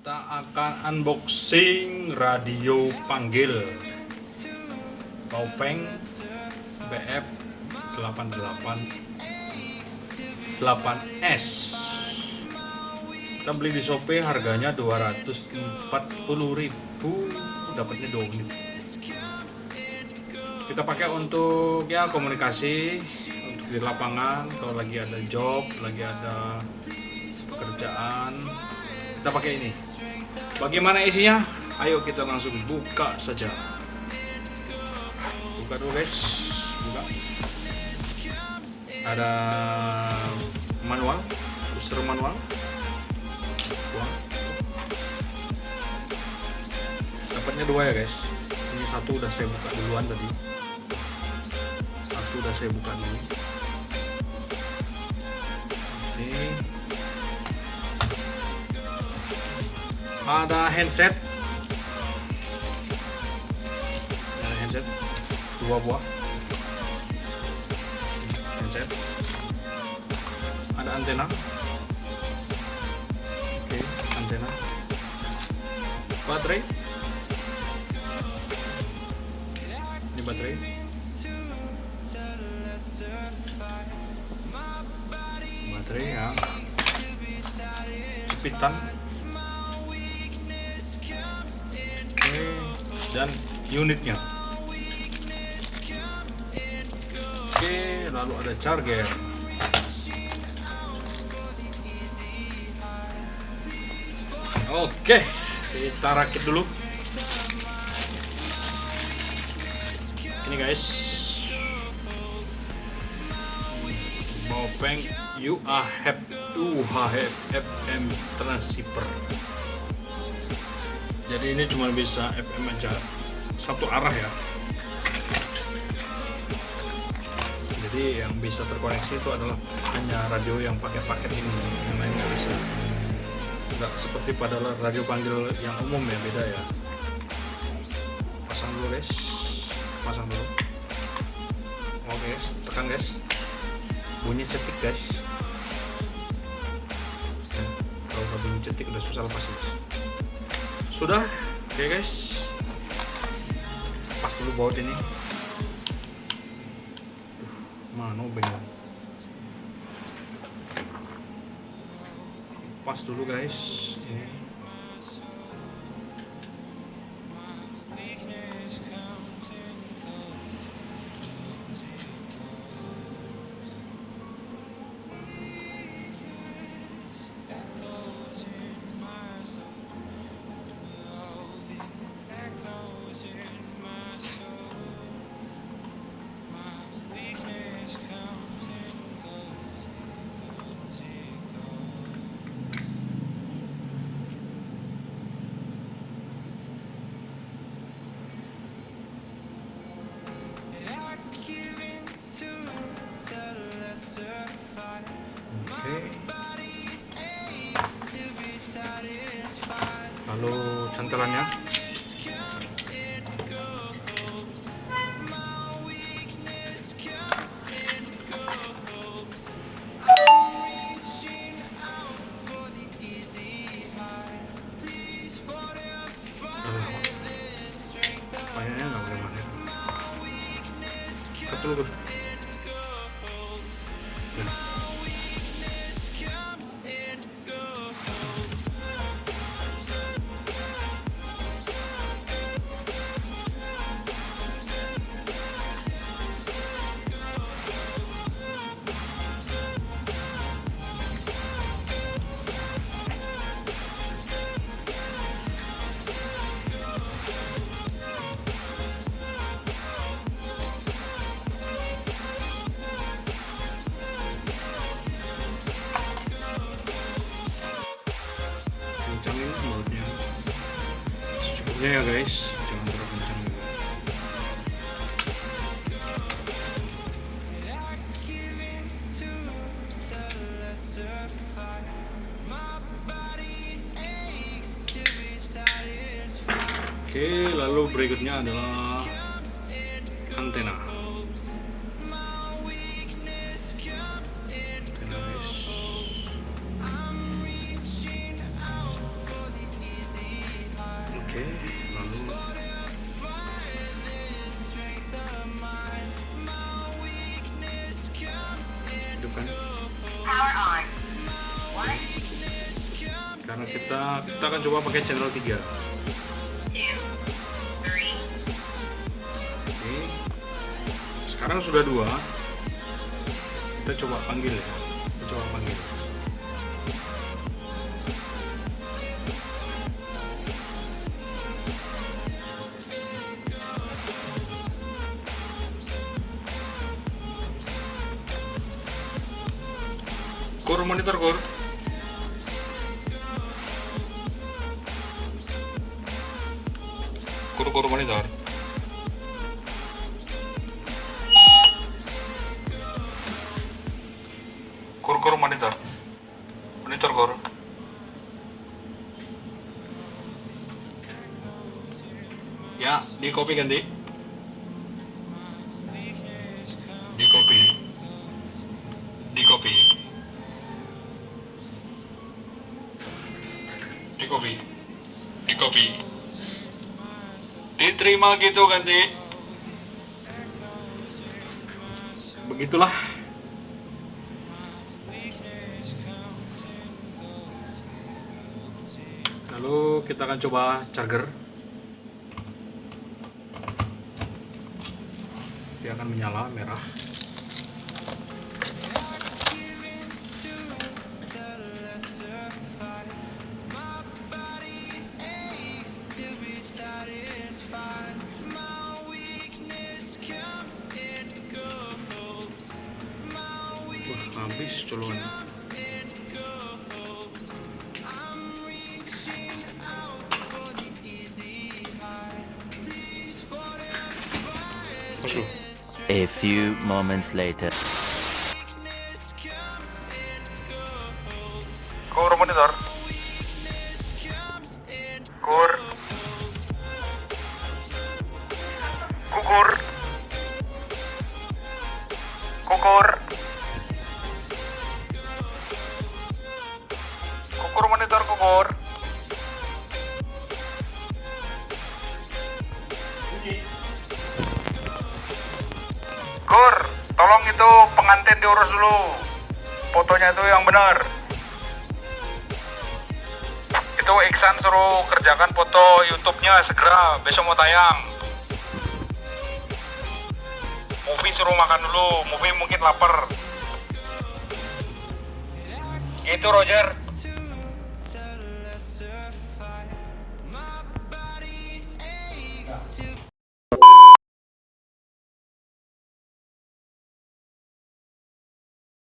kita akan unboxing radio panggil Baofeng BF 888S. Kita beli di Shopee, harganya 240.000, dapatnya 2 unit. Kita pakai untuk ya komunikasi, untuk di lapangan, kalau lagi ada job, lagi ada pekerjaan, kita pakai ini. Bagaimana isinya? Ayo kita langsung buka saja. Buka dulu guys, buka. Ada manual, booster manual. Buang. Dapatnya 2 ya guys. Ini satu udah saya buka duluan tadi. Satu udah saya buka dulu. Ini ada handset. Ada handset 2 buah. Handset. Ada antena. Oke, antena. Baterai. Ini baterai. Baterai ya. Jepitan. Oke, dan unitnya. Oke, lalu ada charger. Oke, kita rakit dulu. Ini guys, Baofeng UHF FM transceiver. Jadi ini cuma bisa FM aja, satu arah ya. Jadi yang bisa terkoneksi itu adalah hanya radio yang pakai paket ini, yang lain nggak bisa. Nggak seperti pada radio panggil yang umum ya, beda ya. Pasang dulu guys, pasang dulu. Oke guys, tekan guys, bunyi cetik guys. Kalau udah bunyi cetik udah susah lepas guys. Sudah, oke guys, pas dulu baut ini. Mana benar? Pas dulu guys. Ini. Lalu cantelannya. Kayaknya nggak boleh mana. Ketul. Kencangin bautnya secukupnya ya guys, jangan terlalu kencang juga. Oke, lalu berikutnya adalah antena. Karena kita akan coba pakai channel 3. Oke. Sekarang sudah 2. Kita coba panggil ya. Kita coba panggil. Kur, monitor kur. Kur monitor. Kur monitor. Monitor kur. Ya, di copy ganti. Di copy. Di copy. Di copy. Di copy. Diterima gitu ganti. Begitulah. Lalu kita akan coba charger. Dia akan menyala merah. Wah, habis colokan. A few moments later. Kur monitor. Kur. Kukur. Kukur. Kukur monitor kukur. Kur, tolong itu pengantin diurus dulu. Fotonya itu yang benar. Itu Iksan suruh kerjakan foto YouTube-nya segera, besok mau tayang. Movie suruh makan dulu, Movie mungkin lapar. Itu Roger.